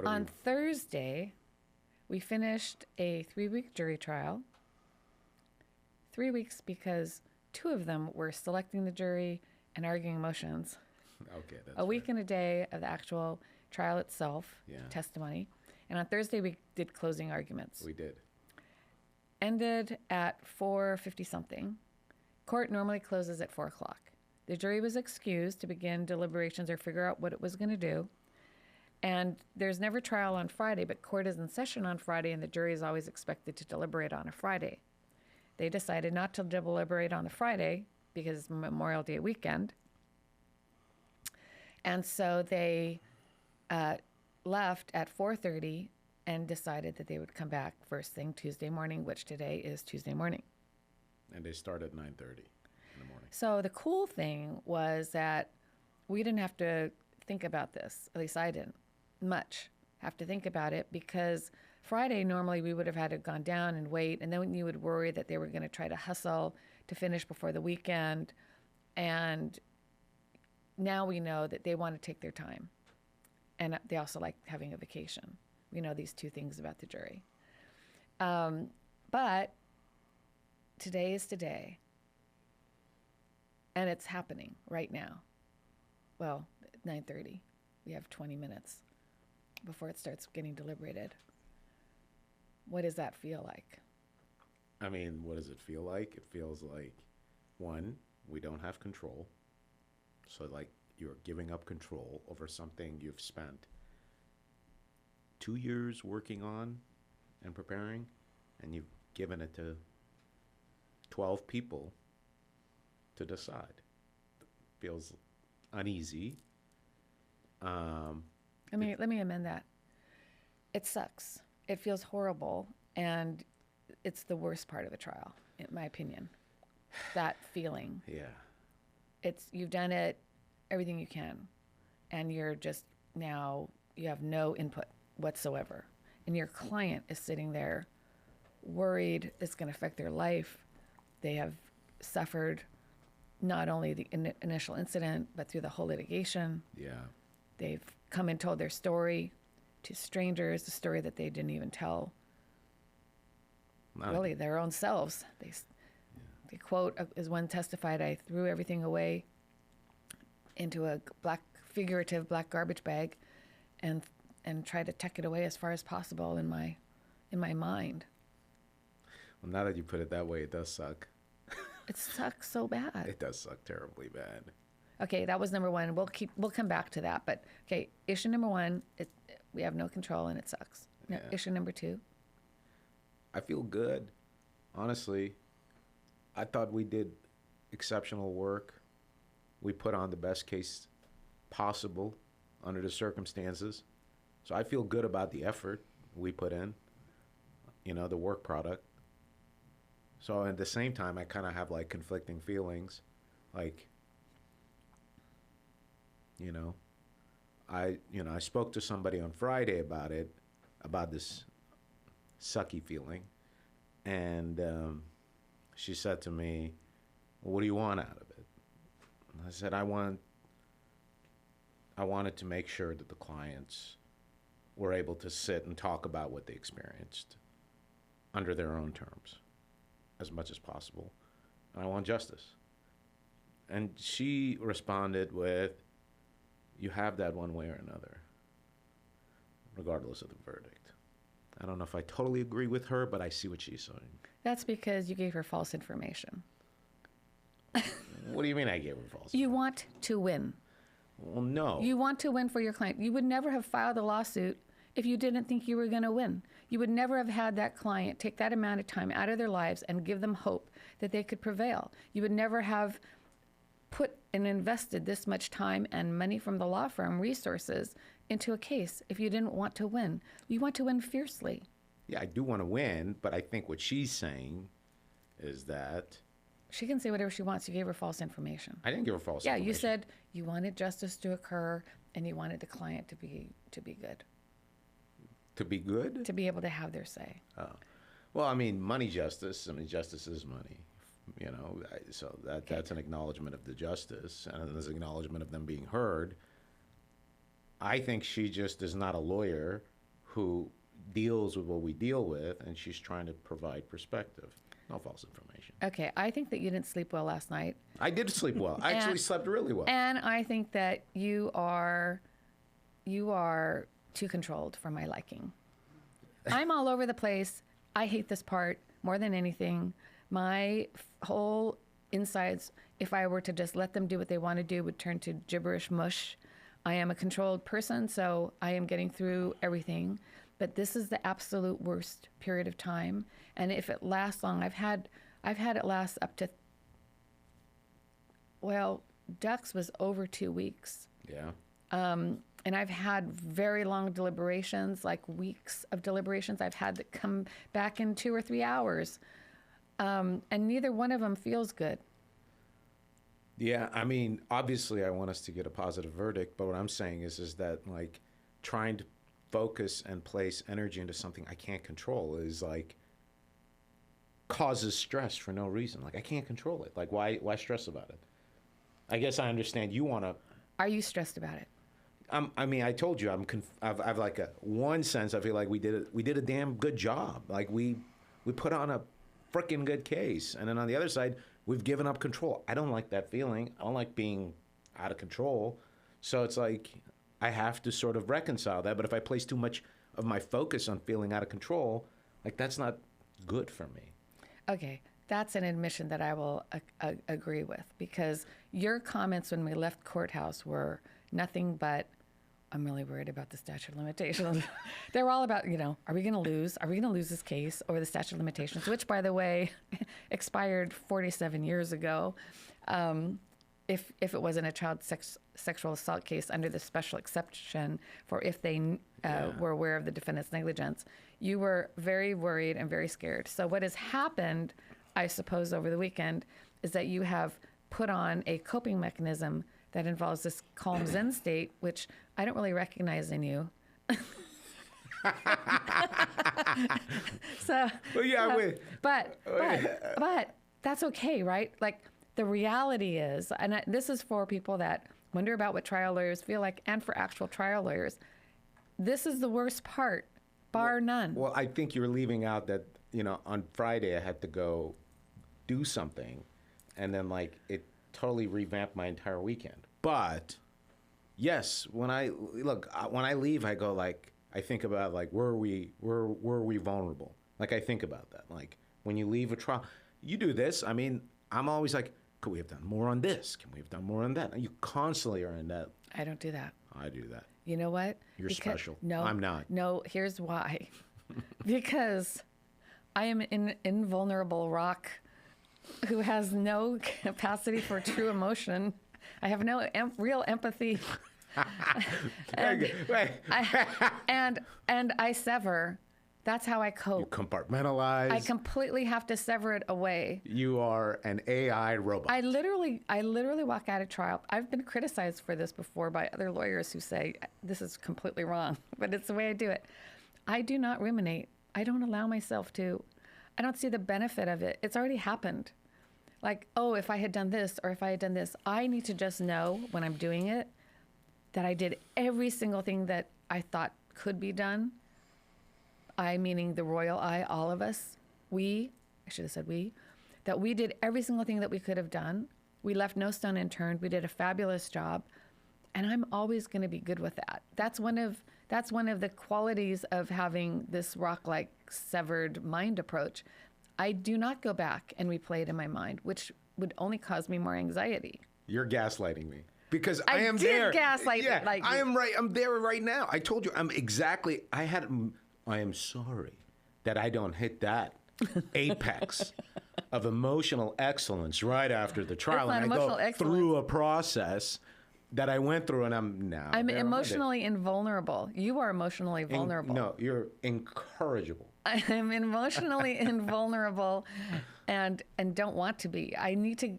On Thursday, we finished a 3-week jury trial. 3 weeks because 2 of them were selecting the jury and arguing motions. Okay, that's a week and a day of the actual trial itself, testimony. And on Thursday, we did closing arguments. We did. Ended at 4:50 something. Court normally closes at 4 o'clock. The jury was excused to begin deliberations or figure out what it was going to do. And there's never trial on Friday, but court is in session on Friday, and the jury is always expected to deliberate on a Friday. They decided not to deliberate on the Friday because it's Memorial Day weekend. And so they left at 4:30 and decided that they would come back first thing Tuesday morning, which today is Tuesday morning. And they start at 9:30 in the morning. So the cool thing was that we didn't have to think about this. At least I didn't much have to think about it, because Friday normally we would have had to gone down and wait, and then you would worry that they were going to try to hustle to finish before the weekend. And now we know that they want to take their time, and they also like having a vacation. We know these 2 things about the jury. But today is today, and it's happening right now. Well, 9:30. We have 20 minutes before it starts getting deliberated. What does that feel like? I mean, what does it feel like? It feels like, one, we don't have control. So, like, you're giving up control over something you've spent 2 years working on and preparing, and you've given it to 12 people to decide. Feels uneasy. Let me amend that. It sucks. It feels horrible, and it's the worst part of the trial, in my opinion. That feeling. Yeah. You've done it, everything you can, and you're just now, you have no input whatsoever. And your client is sitting there worried it's going to affect their life. They have suffered not only the initial incident, but through the whole litigation. Yeah. They've come and told their story to strangers, the story that they didn't even tell really their own selves. They quote, as one testified, "I threw everything away into a figurative black garbage bag and tried to tuck it away as far as possible in my mind." Well, now that you put it that way, it does suck. It sucks so bad. It does suck terribly bad. Okay, that was number 1. We'll come back to that. But okay, issue number 1, we have no control and it sucks. Yeah. Issue number 2. I feel good, honestly. I thought we did exceptional work. We put on the best case possible under the circumstances. So I feel good about the effort we put in, the work product. So at the same time, I kind of have like conflicting feelings. Like, I spoke to somebody on Friday about this sucky feeling. And she said to me, "Well, what do you want out of it?" And I said, I wanted to make sure that the clients were able to sit and talk about what they experienced under their own terms as much as possible. And I want justice. And she responded with, "You have that one way or another, regardless of the verdict." I don't know if I totally agree with her, but I see what she's saying. That's because you gave her false information. What do you mean I gave her false? You want to win. Well, no. You want to win for your client. You would never have filed a lawsuit if you didn't think you were going to win. You would never have had that client take that amount of time out of their lives and give them hope that they could prevail. You would never have put and invested this much time and money from the law firm, resources, into a case if you didn't want to win. You want to win fiercely. Yeah, I do want to win, but I think what she's saying is that... She can say whatever she wants. You gave her false information. I didn't give her false information. Yeah, you said you wanted justice to occur and you wanted the client to be good. To be good? To be able to have their say. Oh. Well, I mean, money justice. I mean, justice is money. So that's an acknowledgement of the justice, and there's an acknowledgement of them being heard. I think she just is not a lawyer who deals with what we deal with, and she's trying to provide perspective. No false information. Okay, I think that you didn't sleep well last night. I did sleep well. I actually slept really well. And I think that you are too controlled for my liking. I'm all over the place. I hate this part more than anything. My whole insides, if I were to just let them do what they want to do, would turn to gibberish mush. I am a controlled person, so I am getting through everything. But this is the absolute worst period of time. And if it lasts long, I've had it last up to, well, Ducks was over 2 weeks. Yeah. And I've had very long deliberations, like weeks of deliberations. I've had that come back in 2 or 3 hours. And neither one of them feels good. Yeah, I mean, obviously I want us to get a positive verdict, but what I'm saying is that, like, trying to focus and place energy into something I can't control is, like, causes stress for no reason. Like, I can't control it. Like, why stress about it? I guess I understand you want to... Are you stressed about it? I mean, I told you, I've like one sense, I feel like we did a damn good job. Like, we put on a freaking good case. And then on the other side, we've given up control. I don't like that feeling. I don't like being out of control. So it's like, I have to sort of reconcile that. But if I place too much of my focus on feeling out of control, like, that's not good for me. Okay, that's an admission that I will agree with, because your comments when we left courthouse were nothing but, I'm really worried about the statute of limitations. They were all about, are we going to lose? Are we going to lose this case or the statute of limitations, which, by the way, expired 47 years ago. If it wasn't a child sexual assault case under the special exception for if they were aware of the defendant's negligence, you were very worried and very scared. So what has happened, I suppose, over the weekend is that you have put on a coping mechanism that involves this calm Zen state, which I don't really recognize in you. But that's okay, right? Like, the reality is, and this is for people that wonder about what trial lawyers feel like, and for actual trial lawyers, this is the worst part, bar none. Well, I think you're leaving out that, on Friday I had to go do something, and then, like, it totally revamped my entire weekend. But yes, when I leave, I go, like, I think about, like, were we vulnerable? Like, I think about that. Like, when you leave a trial, you do this. I mean, I'm always like, could we have done more on this? Can we have done more on that? And you constantly are in that. I don't do that. I do that. You know what? You're special. No, I'm not. No, here's why. Because I am an invulnerable rock who has no capacity for true emotion. I have no real empathy. and I sever. That's how I cope. You compartmentalize. I completely have to sever it away. You are an AI robot. I literally walk out of trial. I've been criticized for this before by other lawyers who say this is completely wrong, but it's the way I do it. I do not ruminate. I don't allow myself to. I don't see the benefit of it. It's already happened. Like, oh, if I had done this or if I had done this, I need to just know when I'm doing it that I did every single thing that I thought could be done. I, meaning the royal I, all of us, I should have said that we did every single thing that we could have done. We left no stone unturned. We did a fabulous job. And I'm always going to be good with that. That's one of the qualities of having this rock-like severed mind approach. I do not go back and replay it in my mind, which would only cause me more anxiety. You're gaslighting me. Because I am there. I did gaslight you. I am right. I'm there right now. I told you. I am sorry that I don't hit that apex of emotional excellence right after the trial. And I go through a process that I went through, and I'm emotionally invulnerable. You are emotionally vulnerable. No, you're incorrigible. I'm emotionally invulnerable and don't want to be. I need to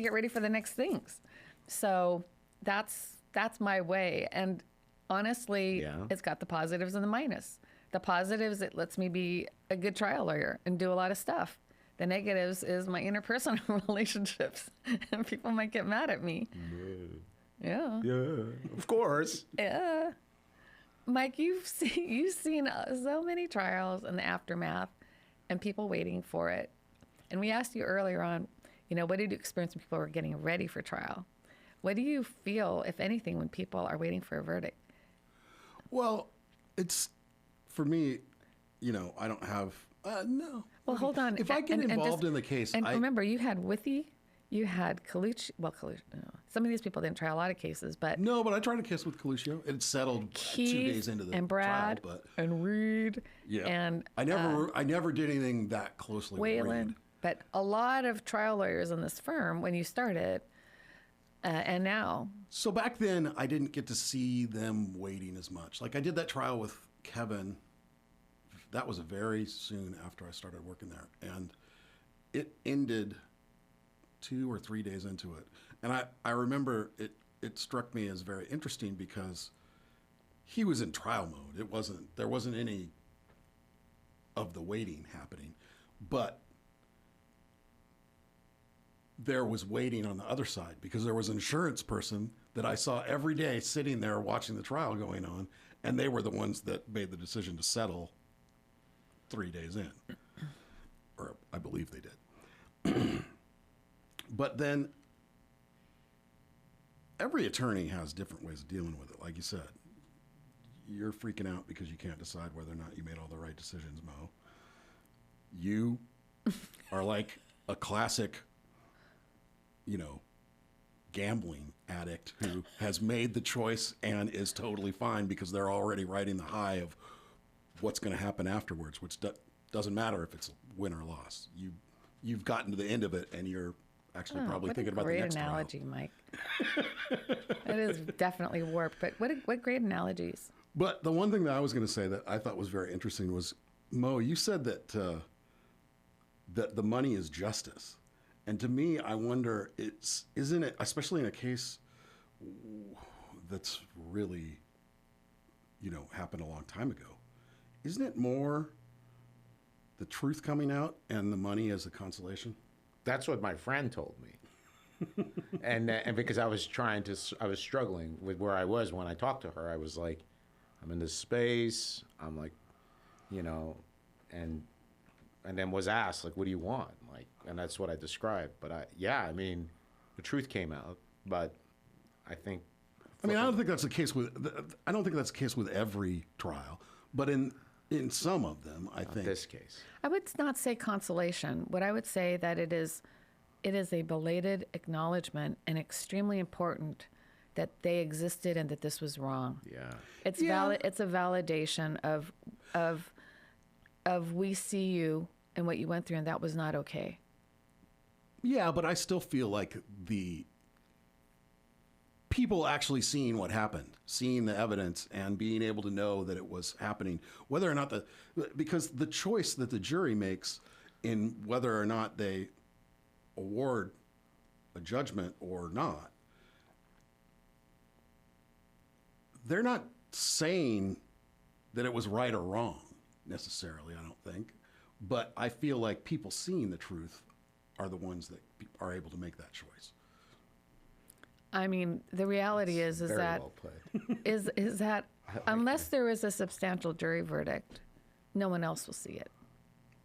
get ready for the next things. So that's my way. And honestly, It's got the positives and the minus. The positives, it lets me be a good trial lawyer and do a lot of stuff. The negatives is my interpersonal relationships, and people might get mad at me. Yeah. Yeah, of course. Yeah. Mike, you've seen so many trials and the aftermath and people waiting for it. And we asked you earlier on, what did you experience when people were getting ready for trial? What do you feel, if anything, when people are waiting for a verdict? Well, it's, for me, I don't have, no. Well, hold on. If I get involved in the case, and remember, you had Withy, you had Colucci. Well, some of these people didn't try a lot of cases, but no, but I tried a case with Colucci. It settled Keith 2 days into the and Brad trial, and Reed. yeah, and I never did anything that closely with Waylon. Reed. But a lot of trial lawyers in this firm when you started, and now. So back then, I didn't get to see them waiting as much. Like I did that trial with Kevin. That was very soon after I started working there, and it ended 2 or 3 days into it. And I remember it struck me as very interesting because he was in trial mode. There wasn't any of the waiting happening, but there was waiting on the other side because there was an insurance person that I saw every day sitting there watching the trial going on, and they were the ones that made the decision to settle 3 days in, or I believe they did. But then every attorney has different ways of dealing with it. Like you said, you're freaking out because you can't decide whether or not you made all the right decisions, Mo. You are like a classic, gambling addict who has made the choice and is totally fine because they're already riding the high of what's going to happen afterwards, which doesn't matter if it's a win or loss. You've gotten to the end of it and you're actually probably thinking about the next trial. Great analogy, Mike. It is definitely warped, but what great analogies. But the one thing that I was going to say that I thought was very interesting was, Mo, you said that that the money is justice. And to me, I wonder, isn't it, especially in a case that's really, happened a long time ago, isn't it more the truth coming out and the money as a consolation? That's what my friend told me. and because I was struggling with where I was when I talked to her. I was like, I'm in this space. I'm like, and then was asked, like, what do you want? Like, and that's what I described. But the truth came out. But I think. I don't think that's the case with every trial, but in some of them, I think. This case. I would not say consolation. What I would say that it is a belated acknowledgement and extremely important that they existed and that this was wrong. Yeah. It's it's a validation of we see you and what you went through and that was not okay. Yeah, but I still feel like the people actually seeing what happened, seeing the evidence and being able to know that it was happening, whether or not because the choice that the jury makes in whether or not they award a judgment or not, they're not saying that it was right or wrong necessarily, I don't think. But I feel like people seeing the truth are the ones that are able to make that choice. I mean, the reality is that well played. is that unless there is a substantial jury verdict, no one else will see it.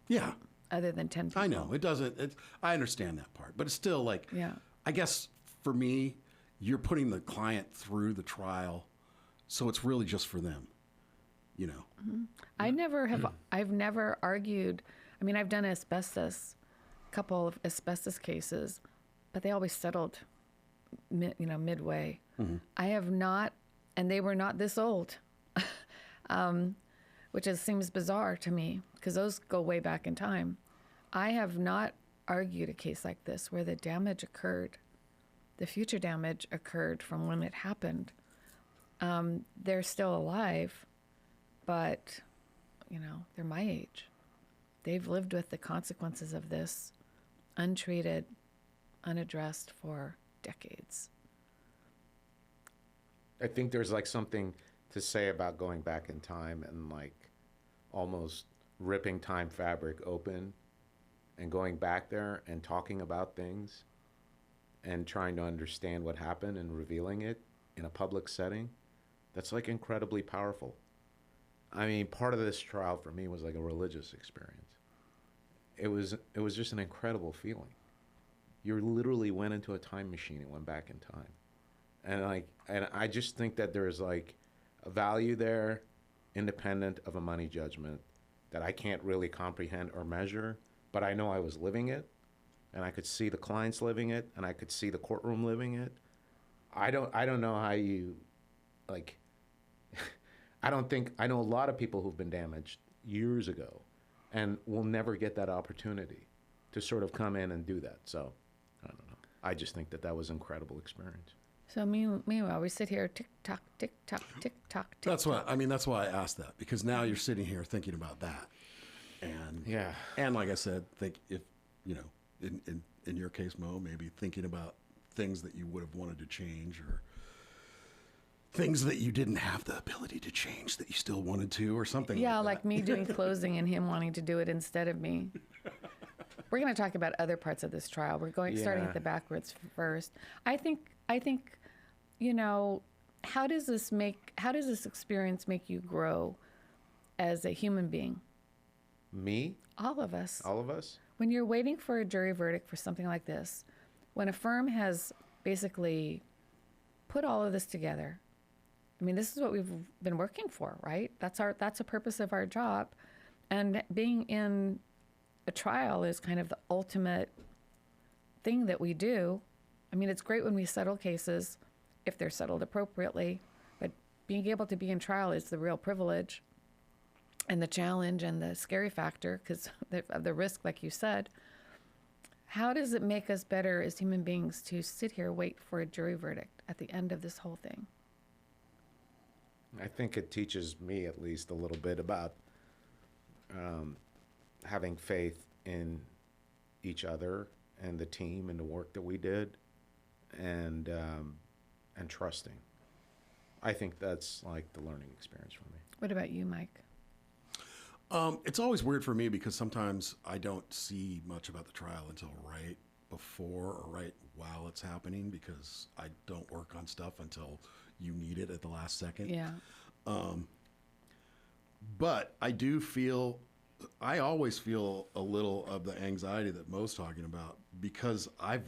Yeah. Other than 10 people. I know. It doesn't. I understand that part. But it's still like, yeah. I guess for me, you're putting the client through the trial, so it's really just for them, Mm-hmm. I've never argued. I mean, I've done a couple of asbestos cases, but they always settled, midway. Mm-hmm. I have not, and they were not this old, which seems bizarre to me because those go way back in time. I have not argued a case like this where the damage occurred, the future damage occurred from when it happened. They're still alive, but, they're my age. They've lived with the consequences of this untreated, unaddressed for decades. I think there's like something to say about going back in time and like almost ripping time fabric open and going back there and talking about things and trying to understand what happened and revealing it in a public setting, that's like incredibly powerful. I mean, part of this trial for me was like a religious experience. It was just an incredible feeling. You literally went into a time machine and went back in time. And I just think that there's like a value there independent of a money judgment that I can't really comprehend or measure, but I know I was living it, and I could see the clients living it, and I could see the courtroom living it. I don't know how you, like, I know a lot of people who've been damaged years ago and will never get that opportunity to sort of come in and do that. So, I don't know. I just think that was an incredible experience. So meanwhile, we sit here, tick tock, tick tock, tick tock, tick That's tock. that's why I asked that, because now you're sitting here thinking about that. And Yeah. and like I said, think if, in your case, Mo, maybe thinking about things that you would have wanted to change, or things that you didn't have the ability to change that you still wanted to, or something. Yeah, like like me doing closing and him wanting to do it instead of me. We're going to talk about other parts of this trial. We're starting Yeah. at the backwards first. I think, how does this experience make you grow as a human being? Me? All of us. All of us? When you're waiting for a jury verdict for something like this, when a firm has basically put all of this together, I mean, this is what we've been working for, right? That's a purpose of our job. And being in a trial is kind of the ultimate thing that we do. I mean, it's great when we settle cases if they're settled appropriately, but being able to be in trial is the real privilege and the challenge and the scary factor because of the risk, like you said. How does it make us better as human beings to sit here, wait for a jury verdict at the end of this whole thing? I think it teaches me at least a little bit about having faith in each other and the team and the work that we did, and trusting. I think that's like the learning experience for me. What about you, Mike? It's always weird for me because sometimes I don't see much about the trial until right before or right while it's happening, because I don't work on stuff until you need it at the last second. Yeah. But I always feel a little of the anxiety that Mo's talking about, because I've,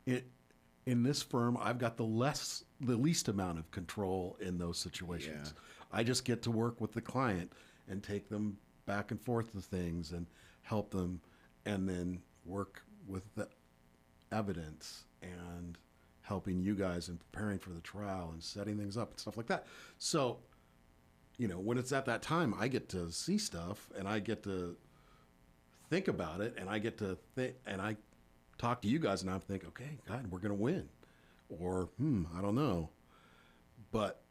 in this firm, I've got the least amount of control in those situations. Yeah. I just get to work with the client and take them back and forth to things and help them, and then work with the evidence and helping you guys in preparing for the trial and setting things up and stuff like that. So, when it's at that time, I get to see stuff and I get to think about it, and I get to think, and I talk to you guys and I think, okay, God, we're going to win, or, I don't know. But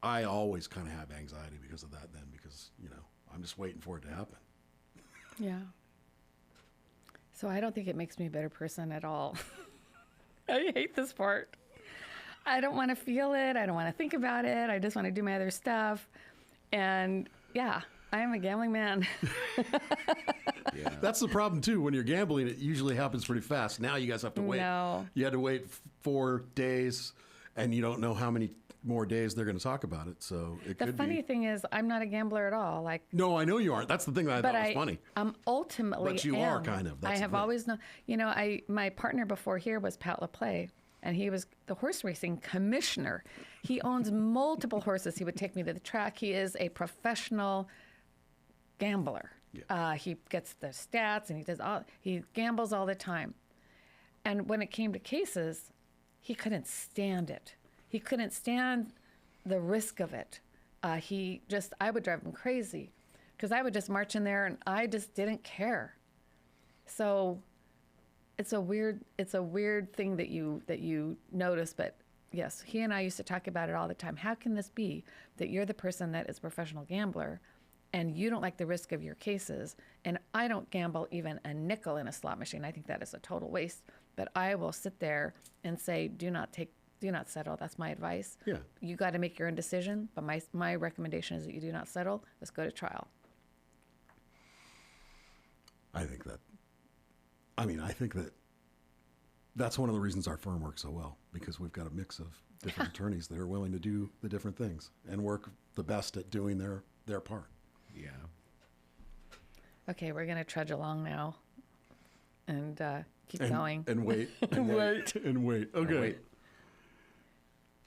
I always kind of have anxiety because of that then, because, I'm just waiting for it to happen. Yeah. So I don't think it makes me a better person at all. I hate this part. I don't want to feel it. I don't want to think about it. I just want to do my other stuff. And yeah, I am a gambling man. Yeah. That's the problem too. When you're gambling, it usually happens pretty fast. Now you guys have to wait. No. You had to wait 4 days, and you don't know how many more days they're going to talk about it. So it The could funny be. thing is, I'm not a gambler at all. Like, No, I know you aren't. That's the thing that I but thought was funny. I'm ultimately. But you are kind of. That's I the have thing. always known. My partner before here was Pat LaPlay, and he was the horse racing commissioner. He owns multiple horses. He would take me to the track. He is a professional gambler. Yeah. He gets the stats, and he gambles all the time. And when it came to cases, he couldn't stand it. He couldn't stand the risk of it. I would drive him crazy, because I would just march in there and I just didn't care. So it's a weird thing that you notice, but yes, he and I used to talk about it all the time. How can this be that you're the person that is a professional gambler and you don't like the risk of your cases, and I don't gamble even a nickel in a slot machine? I think that is a total waste, but I will sit there and say, do not settle. That's my advice. Yeah. You got to make your own decision, but my recommendation is that you do not settle. Let's go to trial. I think that That's one of the reasons our firm works so well, because we've got a mix of different attorneys that are willing to do the different things and work the best at doing their part. Yeah. Okay, we're going to trudge along now and keep going. And wait. And wait. And wait. Okay. Wait.